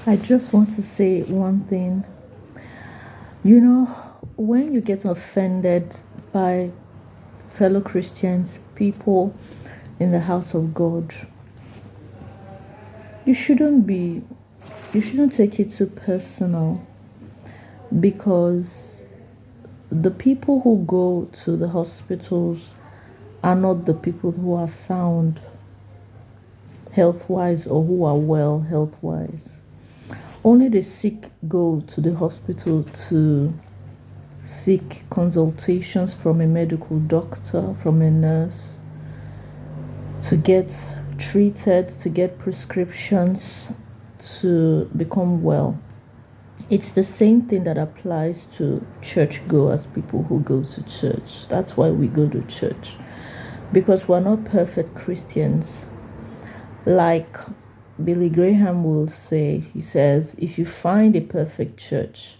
I just want to say one thing. You know, when you get offended by fellow Christians, people in the house of God, you shouldn't be, you shouldn't take it too personal because the people who go to the hospitals are not the people who are sound health wise or who are well health wise. Only the sick go to the hospital to seek consultations from a medical doctor, from a nurse, to get treated, to get prescriptions, to become well. It's the same thing that applies to church goers, people who go to church. That's why we go to church, because we're not perfect Christians. Like Billy Graham will say, he says, if you find a perfect church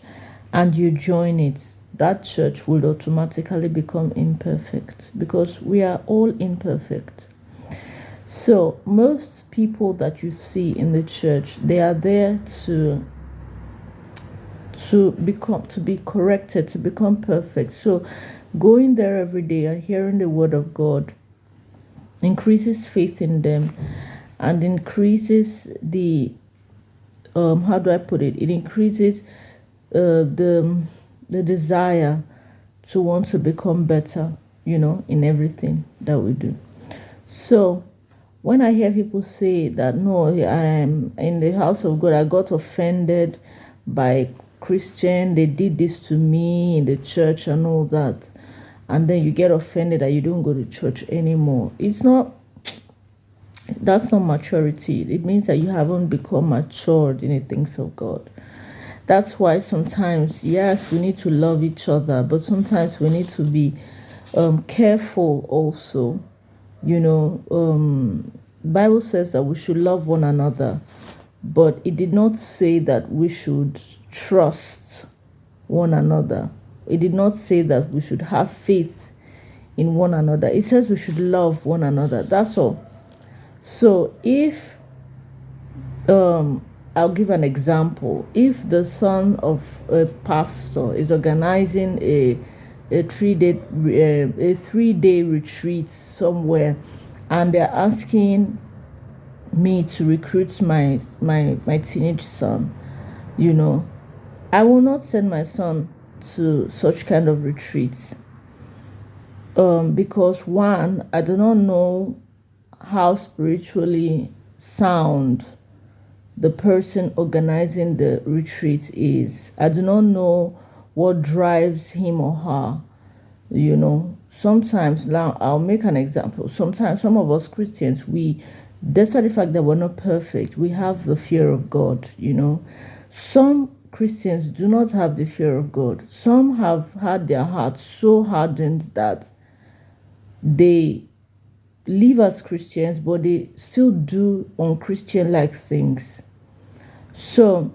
and you join it, that church will automatically become imperfect because we are all imperfect. So most people that you see in the church, they are there to be corrected, to become perfect. So going there every day and hearing the word of God increases faith in them and increases the how do I put it? It increases the desire to want to become better, in everything that we do. So when I hear people say that, no, I'm in the house of God, I got offended by Christian, they did this to me in the church and all that, and then you get offended that you don't go to church anymore. That's not maturity. It means that you haven't become matured in the things of God. That's why sometimes, yes, we need to love each other, but sometimes we need to be careful also. Bible says that we should love one another, but it did not say that we should trust one another. It did not say that we should have faith in one another. It says we should love one another. That's all. So if I'll give an example. If the son of a pastor is organizing a 3-day retreat somewhere, and they're asking me to recruit my teenage son, I will not send my son to such kind of retreats. Because one, I do not know how spiritually sound the person organizing the retreat is. I do not know what drives him or her. Sometimes, now I'll make an example. Sometimes some of us Christians, despite the fact that we're not perfect, we have the fear of God. Some Christians do not have the fear of God. Some have had their hearts so hardened that they live as Christians, but they still do unchristian-like things. So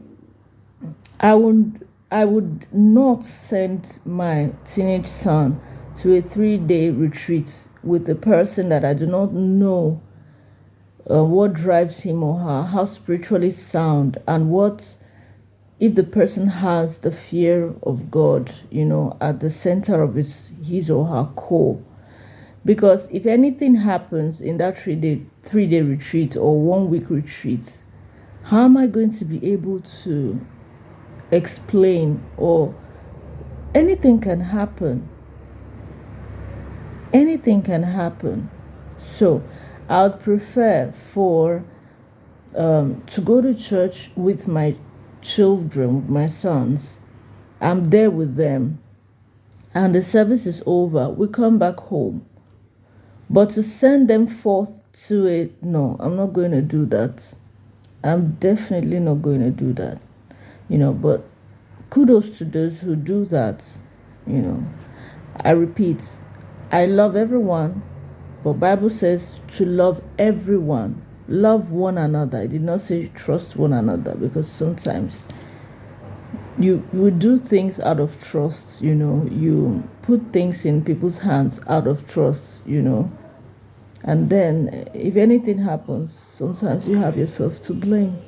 I would not send my teenage son to a 3-day retreat with a person that I do not know what drives him or her, how spiritually sound, and what if the person has the fear of God, at the center of his or her core. Because if anything happens in that 3-day retreat or 1-week retreat, how am I going to be able to explain? Or anything can happen. Anything can happen. So I would prefer to go to church with my children, with my sons. I'm there with them, and the service is over. We come back home. But to send them forth to it, no, I'm not going to do that. I'm definitely not going to do that. But kudos to those who do that. I repeat, I love everyone, but Bible says to love everyone. Love one another. It did not say trust one another, because sometimes you do things out of trust. You put things in people's hands out of trust. And then if anything happens, sometimes you have yourself to blame.